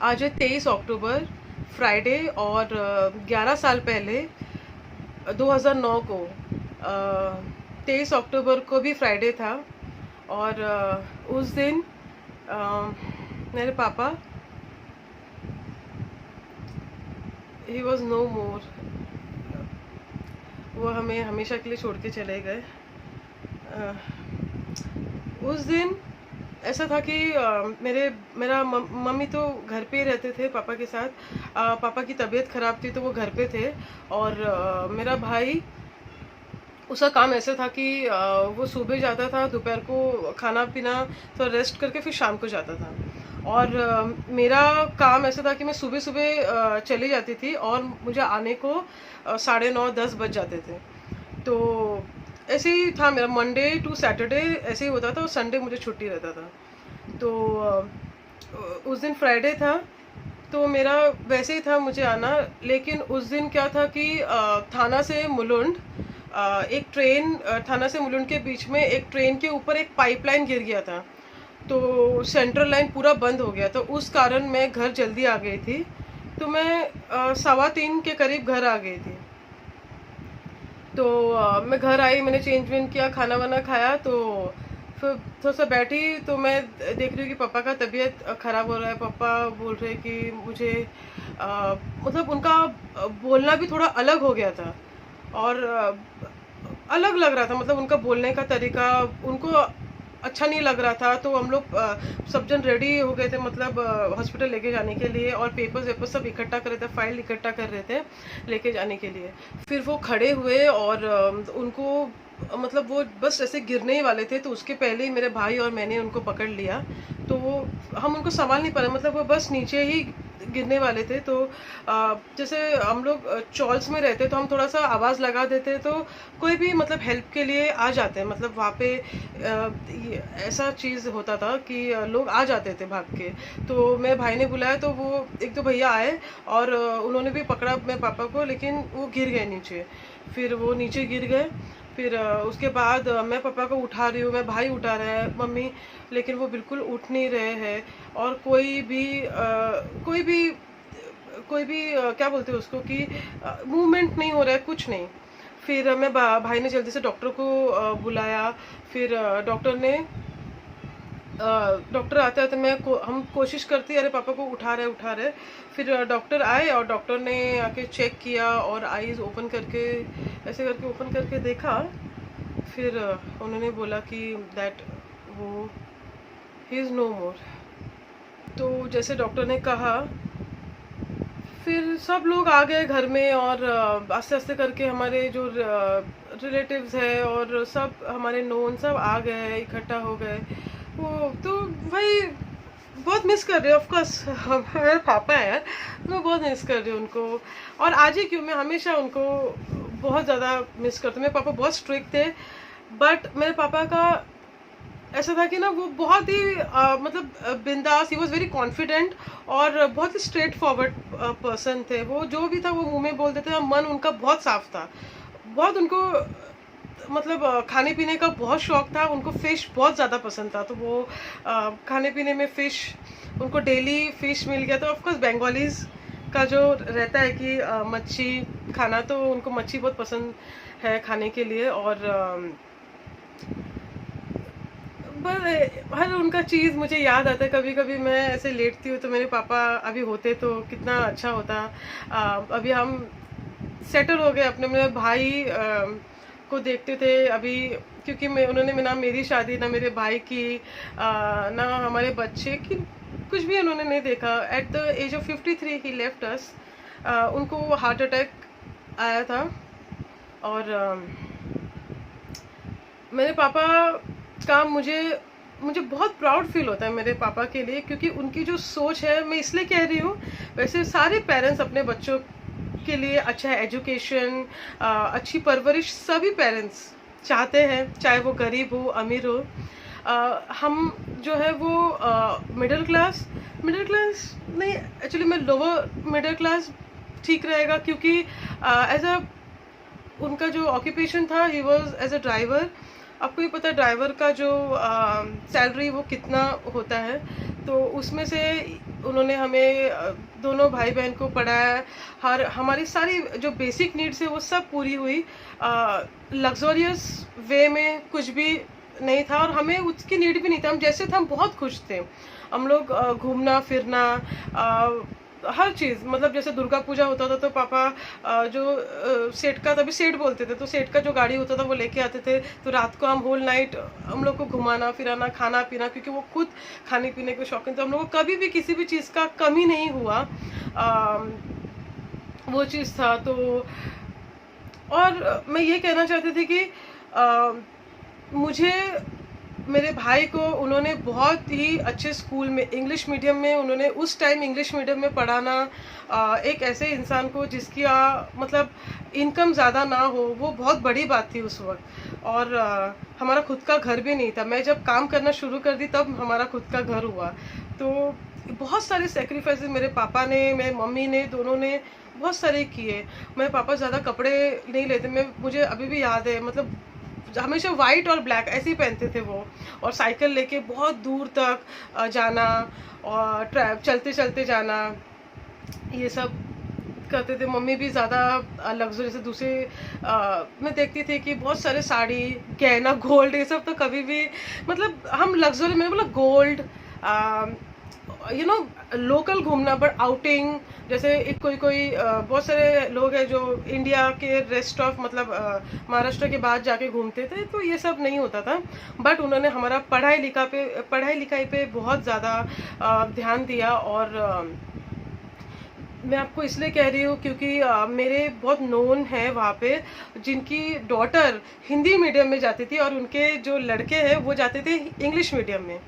आज है 23 अक्टूबर, फ्राइडे। और 11 साल पहले 2009 को 23 अक्टूबर को भी फ्राइडे था। और उस दिन मेरे पापा ही वॉज नो मोर। वो हमें हमेशा के लिए छोड़ के चले गए। उस दिन ऐसा था कि मेरा मम्मी तो घर पे ही रहते थे पापा के साथ। पापा की तबीयत ख़राब थी तो वो घर पे थे। और मेरा भाई, उसका काम ऐसा था कि वो सुबह जाता था, दोपहर को खाना पीना तो रेस्ट करके फिर शाम को जाता था। और मेरा काम ऐसा था कि मैं सुबह सुबह चली जाती थी और मुझे आने को 9:30-10 बज जाते थे। तो ऐसे ही था मेरा, मंडे टू सैटरडे ऐसे ही होता था और संडे मुझे छुट्टी रहता था। तो उस दिन फ्राइडे था तो मेरा वैसे ही था मुझे आना। लेकिन उस दिन क्या था कि थाना से मुलुंड एक ट्रेन, थाना से मुलुंड के बीच में एक ट्रेन के ऊपर एक पाइपलाइन गिर गया था। तो सेंट्रल लाइन पूरा बंद हो गया। तो उस कारण मैं घर जल्दी आ गई थी। तो मैं 3:15 के करीब घर आ गई थी। तो मैं घर आई, मैंने चेंज वेंज किया, खाना वाना खाया। तो फिर थोड़ा सा बैठी तो मैं देख रही हूँ कि पापा का तबीयत ख़राब हो रहा है। पापा बोल रहे कि मुझे मतलब उनका बोलना भी थोड़ा अलग हो गया था। और अलग लग रहा था, मतलब उनका बोलने का तरीका उनको अच्छा नहीं लग रहा था। तो हम लोग सब जन रेडी हो गए थे, मतलब हॉस्पिटल लेके जाने के लिए। और पेपर्स वेपर्स सब इकट्ठा कर रहे थे, फाइल इकट्ठा कर रहे थे लेके जाने के लिए। फिर वो खड़े हुए और उनको मतलब वो बस ऐसे गिरने ही वाले थे। तो उसके पहले ही मेरे भाई और मैंने उनको पकड़ लिया। तो हम उनको संभाल नहीं पा रहे, मतलब वो बस नीचे ही गिरने वाले थे। तो जैसे हम लोग चॉल्स में रहते तो हम थोड़ा सा आवाज़ लगा देते तो कोई भी मतलब हेल्प के लिए आ जाते हैं। मतलब वहाँ पे ऐसा चीज़ होता था कि लोग आ जाते थे भाग के। तो मेरे भाई ने बुलाया तो वो एक दो भैया आए और उन्होंने भी पकड़ा मेरे पापा को, लेकिन वो गिर गए नीचे। फिर वो नीचे गिर गए। फिर उसके बाद मैं पापा को उठा रही हूँ, मैं भाई उठा रहा है, मम्मी, लेकिन वो बिल्कुल उठ नहीं रहे हैं। और कोई भी क्या बोलते हैं उसको कि मूवमेंट नहीं हो रहा है, कुछ नहीं। फिर मैं भाई ने जल्दी से डॉक्टर को बुलाया। फिर डॉक्टर आते आते हम कोशिश करती अरे पापा को उठा रहे। फिर डॉक्टर आए और डॉक्टर ने आके चेक किया और आईज ओपन करके ऐसे करके ओपन करके देखा। फिर उन्होंने बोला कि दैट वो ही इज़ नो मोर। तो जैसे डॉक्टर ने कहा, फिर सब लोग आ गए घर में। और आस्ते आस्ते करके हमारे जो रिलेटिव्स है और सब हमारे नोन सब आ गए, इकट्ठा हो गए। वो तो भाई बहुत मिस कर रही हूँ, ऑफकोर्स। मेरे पापा है यार, मैं बहुत मिस कर रही हूँ उनको। और आज ही क्यों, मैं हमेशा उनको बहुत ज़्यादा मिस करती हूँ। मेरे पापा बहुत स्ट्रिक्ट थे, बट मेरे पापा का ऐसा था कि ना वो बहुत ही मतलब बिंदास, ही वॉज वेरी कॉन्फिडेंट और बहुत ही स्ट्रेट फॉरवर्ड पर्सन थे। वो जो भी था वो मुंह में बोल देते थे। मन उनका बहुत साफ था। बहुत उनको मतलब खाने पीने का बहुत शौक था। उनको फ़िश बहुत ज़्यादा पसंद था। तो वो खाने पीने में फ़िश, उनको डेली फ़िश मिल गया। तो ऑफकोर्स बंगालीज़ का जो रहता है कि मच्छी खाना, तो उनको मच्छी बहुत पसंद है खाने के लिए। और हर उनका चीज़ मुझे याद आता है। कभी कभी मैं ऐसे लेटती हूँ तो मेरे पापा अभी होते तो कितना अच्छा होता। अभी हम सेटल हो गए अपने। मेरे भाई को देखते थे अभी, क्योंकि उन्होंने ना मेरी शादी, ना मेरे भाई की, ना हमारे बच्चे की, कुछ भी उन्होंने नहीं देखा। At the age of 53 he left us. उनको हार्ट अटैक आया था। और मेरे पापा का मुझे बहुत प्राउड फील होता है मेरे पापा के लिए, क्योंकि उनकी जो सोच है, मैं इसलिए कह रही हूँ, वैसे सारे पेरेंट्स अपने बच्चों के लिए अच्छा अच्छी परवरिश सभी पेरेंट्स चाहते हैं, चाहे वो गरीब हो अमीर हो। हम जो है वो मिडिल क्लास नहीं, एक्चुअली मैं लोअर मिडिल क्लास ठीक रहेगा, क्योंकि एज अ उनका जो ऑक्यूपेशन था, he was as a driver. आपको ही पता है ड्राइवर का जो सैलरी वो कितना होता है। तो उसमें से उन्होंने हमें दोनों भाई बहन को पढ़ाया। हर हमारी सारी जो बेसिक नीड्स है वो सब पूरी हुई। लग्जरियस वे में कुछ भी नहीं था और हमें उसकी नीड भी नहीं था। हम जैसे थे हम बहुत खुश थे। हम लोग घूमना फिरना, हर चीज़, मतलब जैसे दुर्गा पूजा होता था तो पापा जो सेठ का, तभी सेठ बोलते थे, तो सेठ का जो गाड़ी होता था वो लेके आते थे। तो रात को हम होल नाइट हम लोग को घुमाना फिराना, खाना पीना, क्योंकि वो खुद खाने पीने के शौकीन थे। हम लोग को कभी भी किसी भी चीज़ का कमी नहीं हुआ। वो चीज़ था। तो और मैं ये कहना चाहती थी कि मुझे, मेरे भाई को उन्होंने बहुत ही अच्छे स्कूल में, इंग्लिश मीडियम में, उन्होंने उस टाइम इंग्लिश मीडियम में पढ़ाना, एक ऐसे इंसान को जिसकी मतलब इनकम ज़्यादा ना हो, वो बहुत बड़ी बात थी उस वक्त। और हमारा खुद का घर भी नहीं था। मैं जब काम करना शुरू कर दी तब हमारा खुद का घर हुआ। तो बहुत सारे सेक्रीफाइसेस मेरे पापा ने, मेरे मम्मी ने, दोनों ने बहुत सारे किए। मेरे पापा ज़्यादा कपड़े नहीं लेते। मुझे अभी भी याद है, मतलब हमेशा वाइट और ब्लैक ऐसे ही पहनते थे वो, और साइकिल लेके बहुत दूर तक जाना, और चलते चलते जाना, ये सब करते थे। मम्मी भी ज़्यादा लग्जरी से दूसरे मैं देखती थी कि बहुत सारे साड़ी, गहना, गोल्ड, ये सब तो कभी भी, मतलब हम लग्जरी में, मतलब गोल्ड, लोकल घूमना, बट आउटिंग, जैसे एक कोई बहुत सारे लोग हैं जो इंडिया के रेस्ट ऑफ, मतलब महाराष्ट्र के बाद जाके घूमते थे, तो ये सब नहीं होता था। बट उन्होंने हमारा पढ़ाई लिखाई पे बहुत ज़्यादा ध्यान दिया। और मैं आपको इसलिए कह रही हूँ क्योंकि मेरे बहुत नोन है वहाँ पे जिनकी डॉटर हिंदी मीडियम में जाती थी और उनके जो लड़के हैं वो जाते थे इंग्लिश मीडियम में।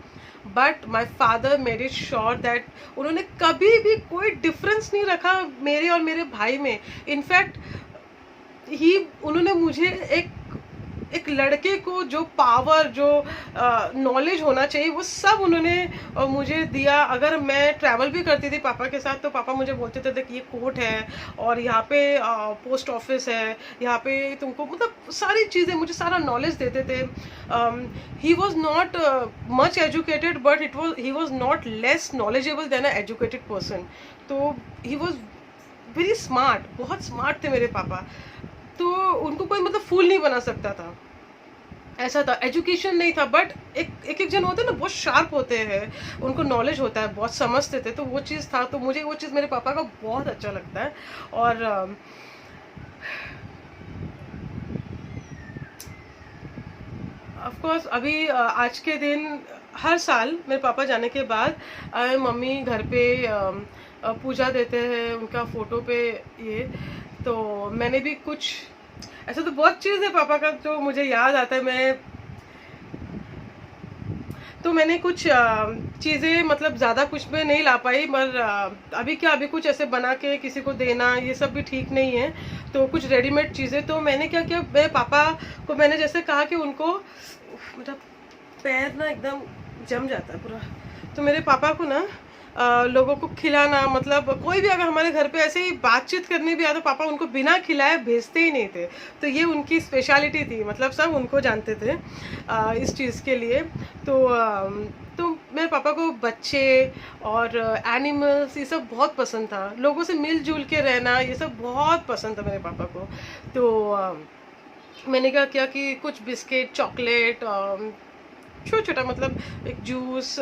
But my father made it sure that उन्होंने कभी भी कोई डिफरेंस नहीं रखा मेरे और मेरे भाई में। इनफैक्ट उन्होंने मुझे एक लड़के को जो पावर, जो नॉलेज होना चाहिए, वो सब उन्होंने मुझे दिया। अगर मैं ट्रैवल भी करती थी पापा के साथ तो पापा मुझे बोलते थे कि ये कोर्ट है और यहाँ पे पोस्ट ऑफिस है, यहाँ पे तुमको, मतलब सारी चीज़ें मुझे सारा नॉलेज देते थे। He was not much educated but he was not less knowledgeable then a educated person. तो ही वॉज वेरी स्मार्ट, बहुत स्मार्ट थे मेरे पापा। तो उनको कोई मतलब फूल नहीं बना सकता था, ऐसा था। एजुकेशन नहीं था, बट एक जन होते हैं ना, बहुत शार्प होते हैं, उनको नॉलेज होता है, बहुत समझते थे, तो वो चीज़ था। तो मुझे वो चीज़ मेरे पापा का बहुत अच्छा लगता है। और ऑफ कोर्स अभी आज के दिन, हर साल मेरे पापा जाने के बाद मम्मी घर पे पूजा देते हैं उनका फोटो पे। ये तो मैंने भी कुछ, ऐसा तो बहुत चीज़ है पापा का जो मुझे याद आता है। मैंने कुछ चीज़ें, मतलब ज़्यादा कुछ में नहीं ला पाई, मगर अभी कुछ ऐसे बना के किसी को देना ये सब भी ठीक नहीं है। तो कुछ रेडीमेड चीज़ें, तो मैंने क्या किया, मेरे पापा को मैंने जैसे कहा कि उनको, मेरा पैर ना एकदम जम जाता है पूरा, तो मेरे पापा को ना लोगों को खिलाना, मतलब कोई भी अगर हमारे घर पे ऐसे ही बातचीत करनी भी आया तो पापा उनको बिना खिलाए भेजते ही नहीं थे। तो ये उनकी स्पेशलिटी थी, मतलब सब उनको जानते थे इस चीज़ के लिए। तो मेरे पापा को बच्चे और एनिमल्स ये सब बहुत पसंद था, लोगों से मिलजुल के रहना ये सब बहुत पसंद था मेरे पापा को। तो मैंने क्या किया कि कुछ बिस्किट, चॉकलेट, छोटा छोटा, मतलब एक जूस,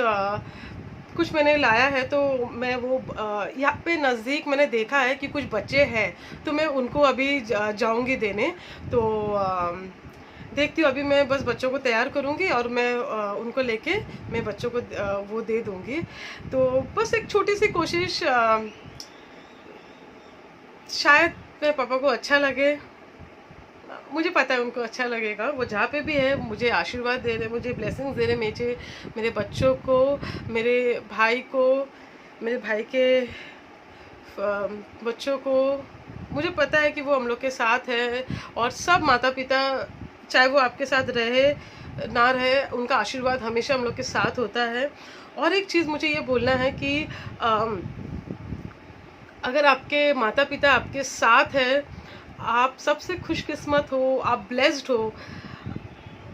कुछ मैंने लाया है। तो मैं वो यहाँ पे नज़दीक मैंने देखा है कि कुछ बच्चे हैं, तो मैं उनको अभी जाऊंगी देने। तो देखती हूँ, अभी मैं बस बच्चों को तैयार करूँगी और मैं उनको लेके मैं बच्चों को वो दे दूँगी। तो बस एक छोटी सी कोशिश, शायद मेरे पापा को अच्छा लगे, मुझे पता है उनको अच्छा लगेगा। वो जहाँ पे भी है मुझे आशीर्वाद दे रहे, मुझे ब्लेसिंग्स दे रहे, मेरे बच्चों को, मेरे भाई को, मेरे भाई के बच्चों को। मुझे पता है कि वो हम लोग के साथ है, और सब माता पिता, चाहे वो आपके साथ रहे ना रहे, उनका आशीर्वाद हमेशा हम लोग के साथ होता है। और एक चीज़ मुझे ये बोलना है कि अगर आपके माता पिता आपके साथ है, आप सबसे खुशकिस्मत हो, आप ब्लेस्ड हो,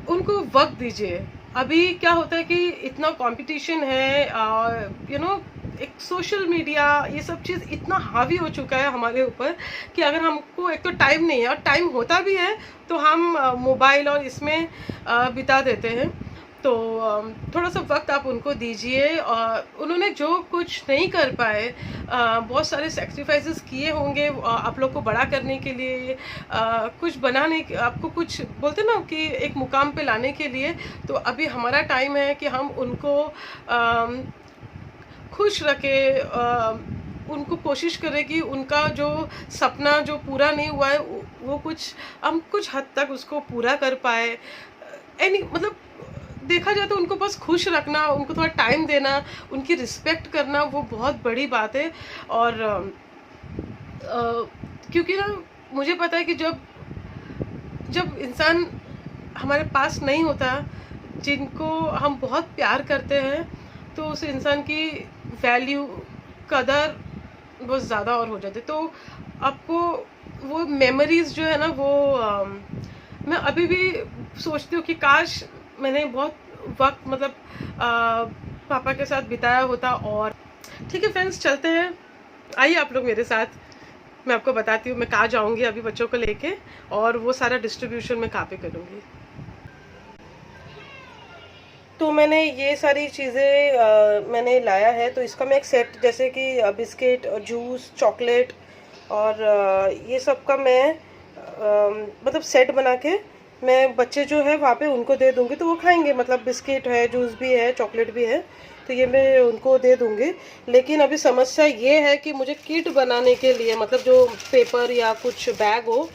उनको वक्त दीजिए। अभी क्या होता है कि इतना कंपटीशन है, एक सोशल मीडिया ये सब चीज़ इतना हावी हो चुका है हमारे ऊपर कि अगर हमको एक तो टाइम नहीं है और टाइम होता भी है तो हम मोबाइल और इसमें बिता देते हैं। तो थोड़ा सा वक्त आप उनको दीजिए। और उन्होंने जो कुछ नहीं कर पाए, बहुत सारे सेक्रीफाइसेस किए होंगे आप लोग को बड़ा करने के लिए, कुछ बनाने आपको कुछ बोलते ना कि एक मुकाम पे लाने के लिए। तो अभी हमारा टाइम है कि हम उनको खुश रखे, उनको कोशिश करें कि उनका जो सपना जो पूरा नहीं हुआ है वो हम कुछ हद तक उसको पूरा कर पाए। मतलब देखा जाए तो उनको बस खुश रखना, उनको थोड़ा टाइम देना, उनकी रिस्पेक्ट करना, वो बहुत बड़ी बात है। और क्योंकि ना मुझे पता है कि जब इंसान हमारे पास नहीं होता, जिनको हम बहुत प्यार करते हैं, तो उस इंसान की वैल्यू कदर बहुत ज़्यादा और हो जाती है। तो आपको वो मेमोरीज जो है ना वो मैं अभी भी सोचती हूँ कि काश मैंने बहुत वक्त मतलब पापा के साथ बिताया होता। और ठीक है फ्रेंड्स, चलते हैं, आइए आप लोग मेरे साथ, मैं आपको बताती हूँ मैं कहाँ जाऊँगी अभी बच्चों को लेके, और वो सारा डिस्ट्रीब्यूशन मैं कहाँ पे करूँगी। तो मैंने ये सारी चीज़ें मैंने लाया है। तो इसका मैं एक सेट, जैसे कि बिस्किट, जूस, चॉकलेट और ये सब का मैं मतलब सेट बना के मैं बच्चे जो है वहाँ पे उनको दे दूँगी, तो वो खाएंगे। मतलब बिस्किट है, जूस भी है, चॉकलेट भी है, तो ये मैं उनको दे दूँगी। लेकिन अभी समस्या ये है कि मुझे किट बनाने के लिए मतलब जो पेपर या कुछ बैग हो,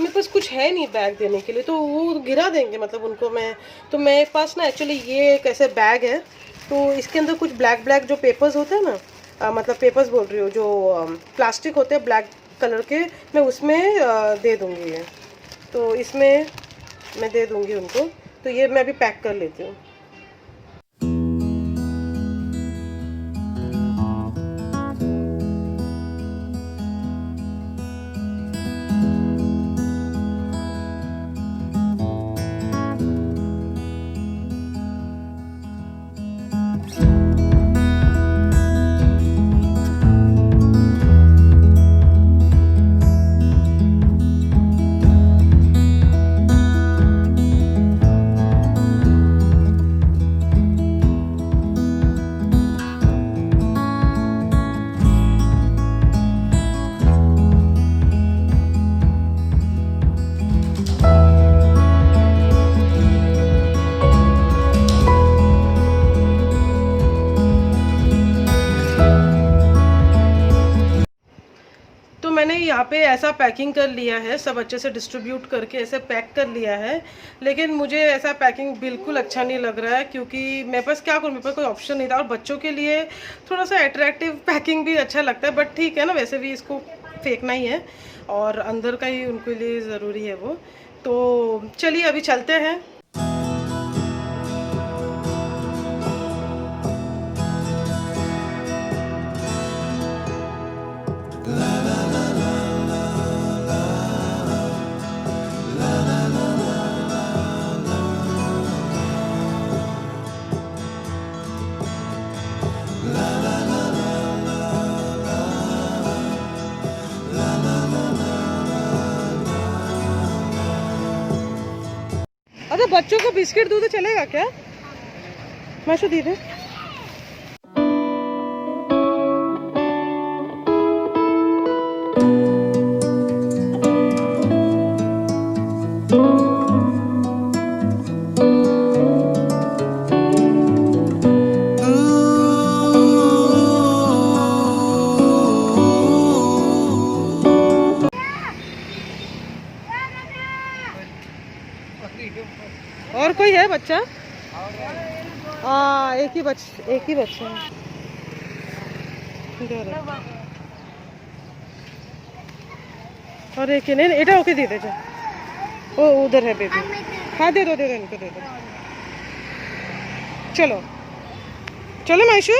मेरे पास कुछ है नहीं बैग देने के लिए, तो वो गिरा देंगे मतलब उनको मैं। तो मेरे पास ना एक्चुअली ये एक ऐसे बैग है, तो इसके अंदर कुछ ब्लैक जो पेपर्स होते हैं ना, मतलब पेपर्स बोल रही हूँ, जो प्लास्टिक होते हैं ब्लैक कलर के, मैं उसमें दे दूँगी ये। तो इसमें मैं दे दूँगी उनको। तो ये मैं अभी पैक कर लेती हूँ। मैंने यहाँ पे ऐसा पैकिंग कर लिया है, सब अच्छे से डिस्ट्रीब्यूट करके ऐसे पैक कर लिया है। लेकिन मुझे ऐसा पैकिंग बिल्कुल अच्छा नहीं लग रहा है, क्योंकि मेरे पास क्या करूँ, मेरे पास कोई ऑप्शन नहीं था। और बच्चों के लिए थोड़ा सा अट्रैक्टिव पैकिंग भी अच्छा लगता है, बट ठीक है ना, वैसे भी इसको फेंकना ही है और अंदर का ही उनके लिए ज़रूरी है वो। तो चलिए अभी चलते हैं। अच्छा, बच्चों को बिस्किट दूँ तो चलेगा क्या? माशू दी दे। और कोई है बच्चा? एक ही बच्चा है। और एक नहीं, एटा ओके दे दे जा। ओ उधर है बेबी। हाँ दे दो इनको दे दो। चलो चलो मायशू।